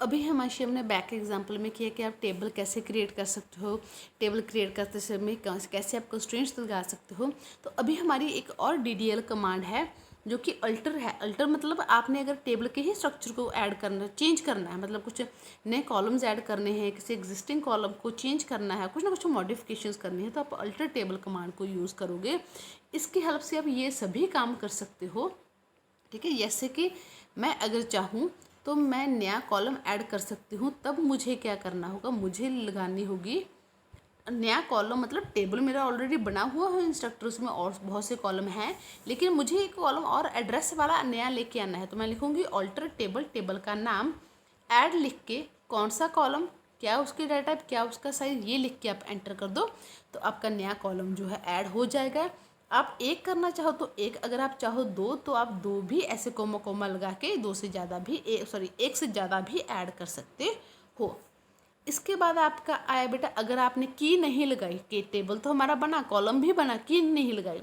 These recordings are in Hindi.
अभी हमने बैक एग्जाम्पल में किया कि आप टेबल कैसे क्रिएट कर सकते हो, टेबल क्रिएट करते समय कैसे आप कंस्ट्रेंट्स लगा सकते हो। तो अभी हमारी एक और DDL कमांड है जो कि अल्टर है। अल्टर मतलब आपने अगर टेबल के ही स्ट्रक्चर को ऐड करना, चेंज करना है, मतलब कुछ नए कॉलम्स ऐड करने हैं, किसी एग्जिस्टिंग कॉलम को चेंज करना है, कुछ ना कुछ मॉडिफिकेशंस करनी है, तो आप अल्टर टेबल कमांड को यूज़ करोगे। इसकी हेल्प से आप ये सभी काम कर सकते हो। ठीक है, जैसे कि मैं अगर चाहूँ तो मैं नया कॉलम ऐड कर सकती हूँ। तब मुझे क्या करना होगा, मुझे लगानी होगी नया कॉलम, मतलब टेबल मेरा ऑलरेडी बना हुआ है इंस्ट्रक्टर, उसमें और बहुत से कॉलम हैं, लेकिन मुझे एक कॉलम और एड्रेस वाला नया लेके आना है। तो मैं लिखूँगी ऑल्टर टेबल, टेबल का नाम, ऐड लिख के कौन सा कॉलम, क्या उसकी डाटा टाइप, क्या उसका साइज, ये लिख के आप एंटर कर दो तो आपका नया कॉलम जो है ऐड हो जाएगा। आप एक करना चाहो तो एक, अगर आप चाहो दो तो आप दो भी ऐसे कोमा कोमा लगा के दो से ज़्यादा भी एक से ज़्यादा भी ऐड कर सकते हो। इसके बाद आपका आया बेटा, अगर आपने की नहीं लगाई, कि टेबल तो हमारा बना, कॉलम भी बना, की नहीं लगाई,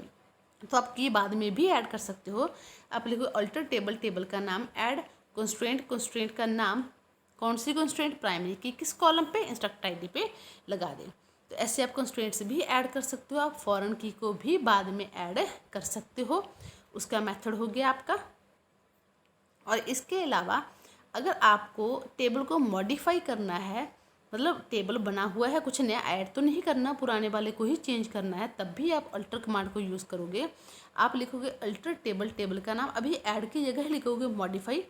तो आप की बाद में भी ऐड कर सकते हो। आप लिखो अल्टर टेबल, टेबल का नाम, ऐड कंस्ट्रेंट, कंस्ट्रेंट का नाम, कौन सी कंस्ट्रेंट, प्राइमरी की किस कॉलम पे, इंस्ट्रक्ट आईडी पे लगा दें। तो ऐसे आप कंस्ट्रेंट्स भी ऐड कर सकते हो। आप फॉरेन की को भी बाद में ऐड कर सकते हो। उसका मेथड हो गया आपका। और इसके अलावा अगर आपको टेबल को मॉडिफाई करना है, मतलब टेबल बना हुआ है, कुछ नया ऐड तो नहीं करना, पुराने वाले को ही चेंज करना है, तब भी आप अल्टर कमांड को यूज़ करोगे। आप लिखोगे अल्टर टेबल, टेबल का नाम, अभी ऐड की जगह लिखोगे मॉडिफाई।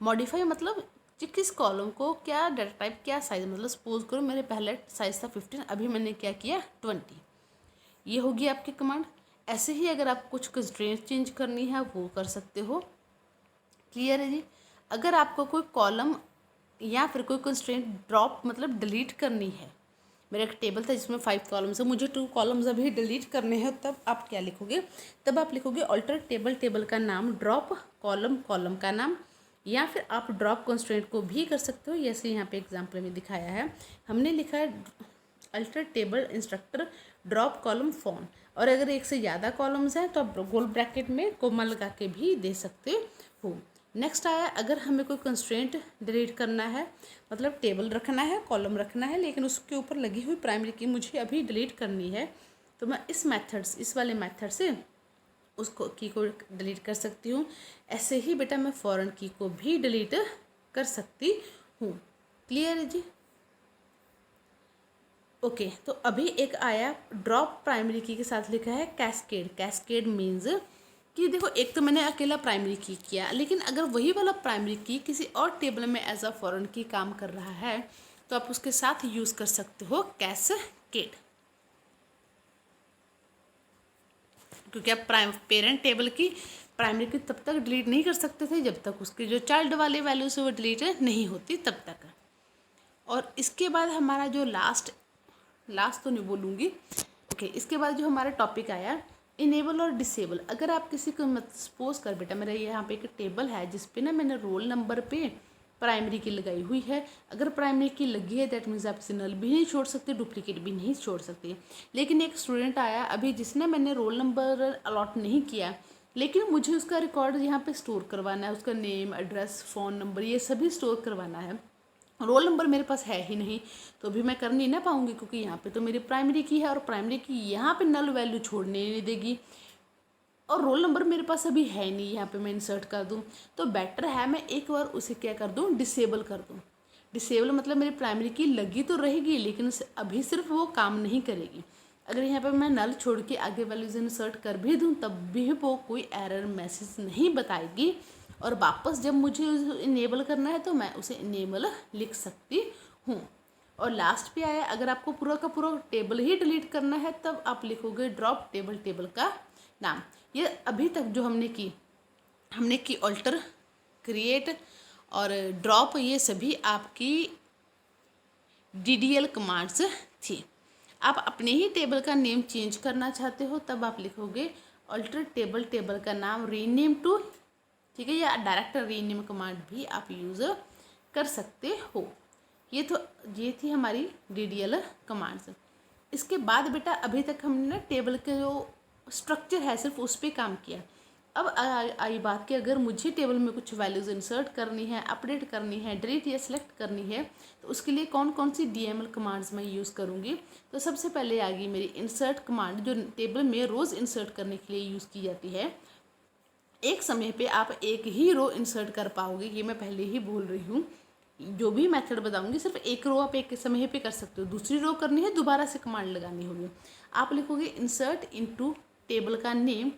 मॉडिफाई मतलब कि किस कॉलम को क्या डाटा टाइप, क्या साइज़, मतलब सपोज करो मेरे पहले साइज़ था 15, अभी मैंने क्या किया 20। ये होगी आपकी कमांड। ऐसे ही अगर आप कुछ कंस्ट्रेंट चेंज करनी है वो कर सकते हो। क्लियर है जी। अगर आपको कोई कॉलम या फिर कोई कंस्ट्रेंट ड्रॉप मतलब डिलीट करनी है, मेरा एक टेबल था जिसमें 5 कॉलम्स है, मुझे 2 कॉलम्स अभी डिलीट करने हैं, तब आप क्या लिखोगे, तब आप लिखोगे ऑल्टर टेबल, टेबल का नाम, ड्रॉप कॉलम, कॉलम का नाम, या फिर आप ड्रॉप कंस्ट्रेंट को भी कर सकते हो। जैसे यहाँ पे एग्जाम्पल में दिखाया है, हमने लिखा है alter table instructor drop column phone, और अगर एक से ज़्यादा कॉलम्स हैं तो आप गोल ब्रैकेट में कोमा लगा के भी दे सकते हो। नेक्स्ट आया, अगर हमें कोई कंस्ट्रेंट डिलीट करना है, मतलब टेबल रखना है, कॉलम रखना है, लेकिन उसके ऊपर लगी हुई प्राइमरी की मुझे अभी डिलीट करनी है, तो मैं इस वाले मेथड से उसको की को डिलीट कर सकती हूँ। ऐसे ही बेटा मैं फॉरेन की को भी डिलीट कर सकती हूँ। क्लियर है जी। ओके, तो अभी एक आया ड्रॉप प्राइमरी की के साथ लिखा है कैस्केड। कैस्केड मीन्स कि देखो, एक तो मैंने अकेला प्राइमरी की किया, लेकिन अगर वही वाला प्राइमरी की किसी और टेबल में एज अ फॉरेन की काम कर रहा है तो आप उसके साथ यूज़ कर सकते हो कैस्केड। क्योंकि आप पेरेंट टेबल की प्राइमरी की तब तक डिलीट नहीं कर सकते थे जब तक उसकी जो चाइल्ड वाले वैल्यू से वो डिलीट नहीं होती तब तक। और इसके बाद हमारा जो लास्ट तो नहीं बोलूँगी, ओके, इसके बाद जो हमारा टॉपिक आया इनेबल और डिसेबल। अगर आप किसी को मत सपोज कर बेटा, मेरा यहाँ पे एक टेबल है जिस पे ना मैंने रोल नंबर पे प्राइमरी की लगाई हुई है। अगर प्राइमरी की लगी है दैट मीन्स आप इसे नल भी नहीं छोड़ सकते, डुप्लीकेट भी नहीं छोड़ सकते। लेकिन एक स्टूडेंट आया अभी जिसने मैंने रोल नंबर अलॉट नहीं किया, लेकिन मुझे उसका रिकॉर्ड यहाँ पे स्टोर करवाना है, उसका नेम, एड्रेस, फ़ोन नंबर, ये सभी स्टोर करवाना है। रोल नंबर मेरे पास है ही नहीं, तो अभी मैं कर नहीं ना पाऊँगी, क्योंकि यहाँ पे तो मेरी प्राइमरी की है और प्राइमरी की यहाँ पे नल वैल्यू छोड़ने नहीं देगी, और रोल नंबर मेरे पास अभी है नहीं, यहाँ पे मैं इंसर्ट कर दूँ। तो बेटर है मैं एक बार उसे क्या कर दूँ, डिसेबल कर दूँ। डिसेबल मतलब मेरी प्राइमरी की लगी तो रहेगी, लेकिन अभी सिर्फ वो काम नहीं करेगी। अगर यहाँ पर मैं नल छोड़ के आगे वैल्यूज इंसर्ट कर भी दूँ तब भी वो कोई एरर मैसेज नहीं बताएगी, और वापस जब मुझे इनेबल करना है तो मैं उसे इनेबल लिख सकती हूँ। और लास्ट पे आया, अगर आपको पूरा का पूरा टेबल ही डिलीट करना है तब आप लिखोगे ड्रॉप टेबल, टेबल का नाम। ये अभी तक जो हमने की ऑल्टर, क्रिएट और ड्रॉप, ये सभी आपकी DDL कमांड्स थी। आप अपने ही टेबल का नेम चेंज करना चाहते हो तब आप लिखोगे ऑल्टर टेबल, टेबल का नाम, रीनेम टू, ठीक है, या डायरेक्ट रीनेम कमांड भी आप यूज़ कर सकते हो। ये थी हमारी DDL कमांड्स। इसके बाद बेटा अभी तक हमने ना टेबल के जो स्ट्रक्चर है सिर्फ उस पर काम किया। अब आई बात कि अगर मुझे टेबल में कुछ वैल्यूज़ इंसर्ट करनी है, अपडेट करनी है, डिलीट या सिलेक्ट करनी है, तो उसके लिए कौन कौन सी DML कमांड्स मैं यूज़ करूँगी। तो सबसे पहले आ गई मेरी इंसर्ट कमांड, जो टेबल में रोज़ इंसर्ट करने के लिए यूज़ की जाती है। एक समय पे आप एक ही रो इंसर्ट कर पाओगे, ये मैं पहले ही बोल रही हूँ। जो भी मेथड बताऊंगी सिर्फ एक रो आप एक समय पे कर सकते हो, दूसरी रो करनी है दोबारा से कमांड लगानी होगी। आप लिखोगे इंसर्ट इनटू टेबल का नेम,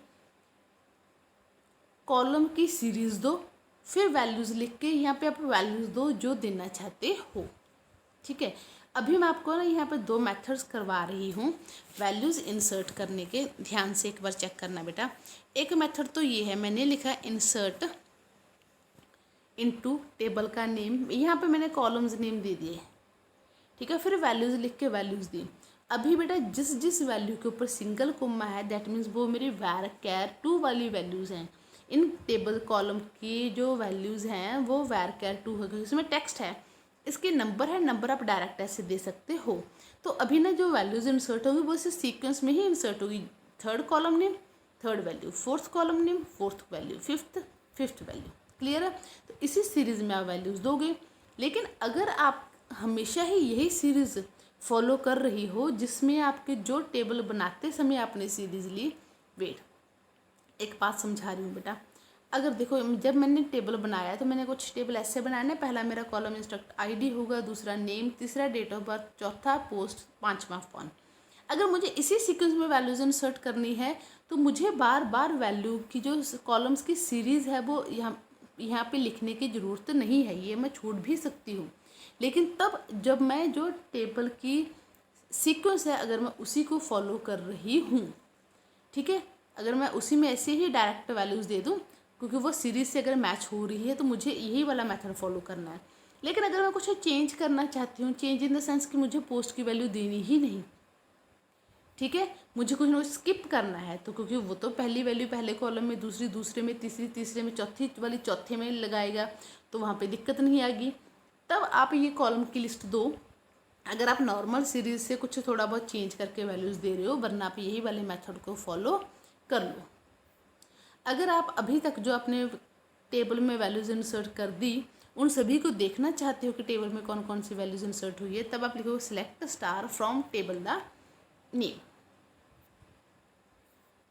कॉलम की सीरीज दो, फिर वैल्यूज़ लिख के यहाँ पे आप वैल्यूज़ दो जो देना चाहते हो। ठीक है, अभी मैं आपको ना यहाँ पे 2 मेथड्स करवा रही हूँ वैल्यूज़ इंसर्ट करने के। ध्यान से एक बार चेक करना बेटा। एक मेथड तो ये है, मैंने लिखा इंसर्ट इनटू टेबल का नेम, यहाँ पे मैंने कॉलम्स नेम दे दिए। ठीक है, फिर वैल्यूज़ लिख के वैल्यूज़ दी। अभी बेटा जिस जिस वैल्यू के ऊपर सिंगल कोमा है दैट मीन्स वो मेरी var_char_2 वाली वैल्यूज़ हैं। इन टेबल कॉलम की जो वैल्यूज़ हैं वो var_char_2 होगी, इसमें टेक्स्ट है, इसके नंबर है, नंबर आप डायरेक्ट ऐसे दे सकते हो। तो अभी ना जो वैल्यूज़ इंसर्ट होगी वो इस सीक्वेंस में ही इंसर्ट होगी। 3rd column name 3rd value, 4th column name 4th value, 5th value. Clear है, तो इसी सीरीज़ में आप वैल्यूज़ दोगे। लेकिन अगर आप हमेशा ही यही सीरीज़ फॉलो कर रही हो जिसमें आपके जो टेबल बनाते समय आपने सीरीज़ ली, वेट एक बात समझा रही हूँ बेटा। अगर देखो जब मैंने टेबल बनाया तो मैंने कुछ टेबल ऐसे बनाए ना, पहला मेरा कॉलम इंस्ट्रक्ट आईडी होगा, दूसरा नेम, तीसरा डेट ऑफ बर्थ, चौथा पोस्ट, 5वां फोन। अगर मुझे इसी सीक्वेंस में वैल्यूज इंसर्ट करनी है तो मुझे बार बार वैल्यू की जो कॉलम्स की सीरीज़ है वो यहाँ पे लिखने की ज़रूरत नहीं है, ये मैं छोड़ भी सकती हूँ। लेकिन तब जब मैं जो टेबल की सीक्वेंस है अगर मैं उसी को फॉलो कर रही हूँ, ठीक है, अगर मैं उसी में ऐसे ही डायरेक्ट वैल्यूज़ दे दूँ क्योंकि वो सीरीज़ से अगर मैच हो रही है तो मुझे यही वाला मेथड फॉलो करना है। लेकिन अगर मैं कुछ चेंज करना चाहती हूँ, चेंज इन द सेंस कि मुझे पोस्ट की वैल्यू देनी ही नहीं, ठीक है, मुझे कुछ ना स्किप करना है, तो क्योंकि वो तो पहली वैल्यू पहले कॉलम में, दूसरी दूसरे में, तीसरी तीसरे में, चौथी वाली चौथे में लगाएगा, तो वहाँ पे दिक्कत नहीं आएगी। तब आप ये कॉलम की लिस्ट दो अगर आप नॉर्मल सीरीज़ से कुछ थोड़ा बहुत चेंज करके वैल्यूज़ दे रहे हो, वरना आप यही वाले मेथड को फॉलो कर लो। अगर आप अभी तक जो अपने टेबल में वैल्यूज़ इंसर्ट कर दी उन सभी को देखना चाहते हो कि टेबल में कौन कौन सी वैल्यूज़ इंसर्ट हुई है, तब आप लिखोगे select star from table the name.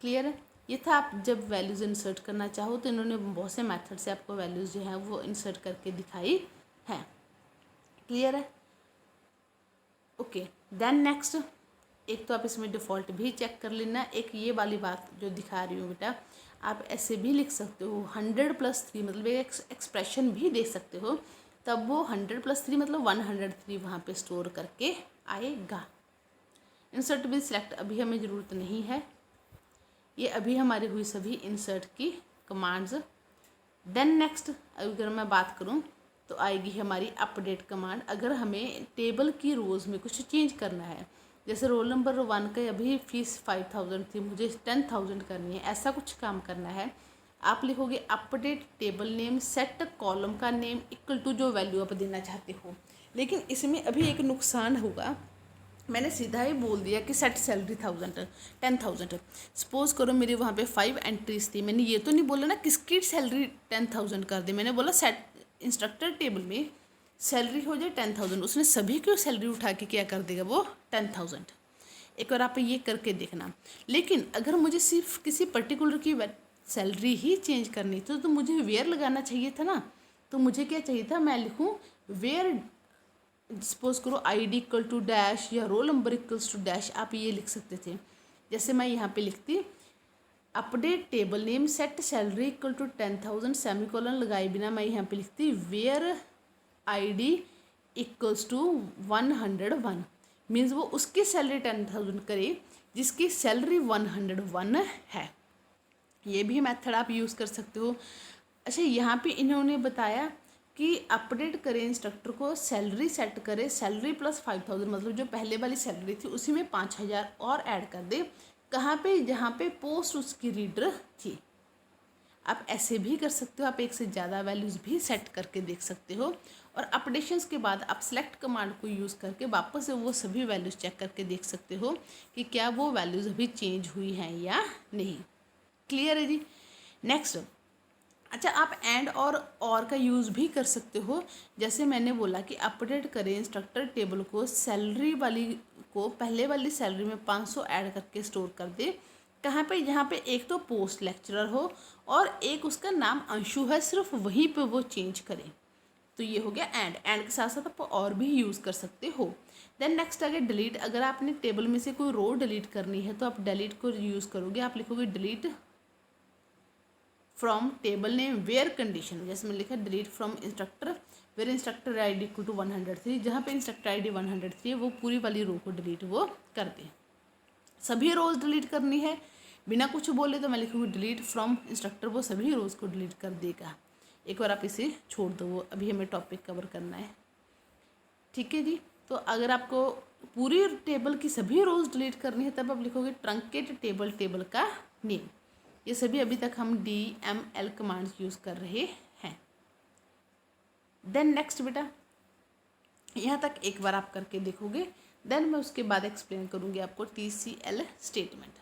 Clear है, ये था। आप जब वैल्यूज़ इंसर्ट करना चाहो तो इन्होंने बहुत से मेथड से आपको वैल्यूज़ जो है वो इंसर्ट करके दिखाई है। क्लियर है, ओके। देन नेक्स्ट, एक तो आप इसमें डिफ़ॉल्ट भी चेक कर लेना। एक ये वाली बात जो दिखा रही हूँ बेटा, आप ऐसे भी लिख सकते हो 100+3 मतलब एक एक्सप्रेशन भी दे सकते हो, तब वो 100+3 मतलब 103 वहाँ पे स्टोर करके आएगा। इंसर्ट विद सिलेक्ट अभी हमें ज़रूरत नहीं है, ये अभी हमारी हुई सभी इंसर्ट की कमांड्स। देन नेक्स्ट अगर मैं बात करूँ तो आएगी हमारी अपडेट कमांड। अगर हमें टेबल की रोज़ में कुछ चेंज करना है, जैसे रोल नंबर 1 का अभी फीस 5000 थी, मुझे 10,000 करनी है, ऐसा कुछ काम करना है, आप लिखोगे update table name set column का नेम इक्वल टू जो वैल्यू आप देना चाहते हो। लेकिन इसमें अभी एक नुकसान होगा, मैंने सीधा ही बोल दिया कि सेट सैलरी 10,000। सपोज करो मेरे वहाँ पे 5 एंट्रीज थी, मैंने ये तो नहीं बोला ना किसकी सैलरी 10,000 कर दी, मैंने बोला सेट इंस्ट्रक्टर टेबल में सैलरी हो जाए 10,000, उसने सभी की सैलरी उठा के क्या कर देगा वो 10,000। एक बार आप ये करके देखना। लेकिन अगर मुझे सिर्फ किसी पर्टिकुलर की सैलरी ही चेंज करनी थी तो मुझे वेयर लगाना चाहिए था ना, तो मुझे क्या चाहिए था, मैं लिखूँ वेयर सपोज करो ID इक्वल टू डैश या roll number equals to dash, आप ये लिख सकते थे। जैसे मैं यहाँ पे लिखती update table name set salary equal to 10,000 semicolon लगाए बिना मैं यहाँ पे लिखती where ID equals to 101, means वो उसकी सैलरी 10,000 करे जिसकी सैलरी 101 है। ये भी मेथड आप यूज़ कर सकते हो। अच्छा, यहाँ पे इन्होंने बताया कि अपडेट करें इंस्ट्रक्टर को, सैलरी सेट करे, सैलरी प्लस 5,000 मतलब जो पहले वाली सैलरी थी उसी में 5,000 और ऐड कर दे। कहाँ पे, जहाँ पे पोस्ट उसकी रीडर थी। आप ऐसे भी कर सकते हो, आप एक से ज़्यादा वैल्यूज़ भी सेट करके देख सकते हो। और अपडेशंस के बाद आप सेलेक्ट कमांड को यूज़ करके वापस से वो सभी वैल्यूज़ चेक करके देख सकते हो कि क्या वो वैल्यूज़ अभी चेंज हुई हैं या नहीं। क्लियर है जी। नेक्स्ट, अच्छा आप एंड और का यूज़ भी कर सकते हो। जैसे मैंने बोला कि अपडेट करें इंस्ट्रक्टर टेबल को, सैलरी वाली को पहले वाली सैलरी में 500 ऐड करके स्टोर कर दे। कहाँ पे? यहाँ पे एक तो पोस्ट लेक्चरर हो और एक उसका नाम अंशु है, सिर्फ वहीं पे वो चेंज करें। तो ये हो गया एंड के साथ साथ आप और भी यूज़ कर सकते हो। देन नेक्स्ट आ गया डिलीट। अगर आपने टेबल में से कोई रो डिलीट करनी है तो आप डिलीट को यूज़ करोगे। आप लिखोगे delete from table name where condition, जैसे मैंने लिखा delete from instructor where instructor I D equal to 103, जहाँ पे इंस्ट्रक्टर आई डी 103 है वो पूरी वाली रो को डिलीट वो कर दे। सभी रोज़ डिलीट करनी है बिना कुछ बोले तो मैं लिखूँगी डिलीट फ्रॉम इंस्ट्रक्टर, वो सभी रोज़ को डिलीट कर देगा। एक बार आप इसे छोड़ दो, वो अभी हमें टॉपिक कवर करना है। ठीक है जी। तो अगर आपको पूरी टेबल की सभी रोज़ डिलीट करनी है तब आप लिखोगे ट्रंकेट टेबल, टेबल का नेम। ये सभी अभी तक हम DML कमांड्स यूज़ कर रहे हैं। देन नेक्स्ट बेटा, यहाँ तक एक बार आप करके देखोगे, देन मैं उसके बाद एक्सप्लेन करूँगी आपको TCL स्टेटमेंट।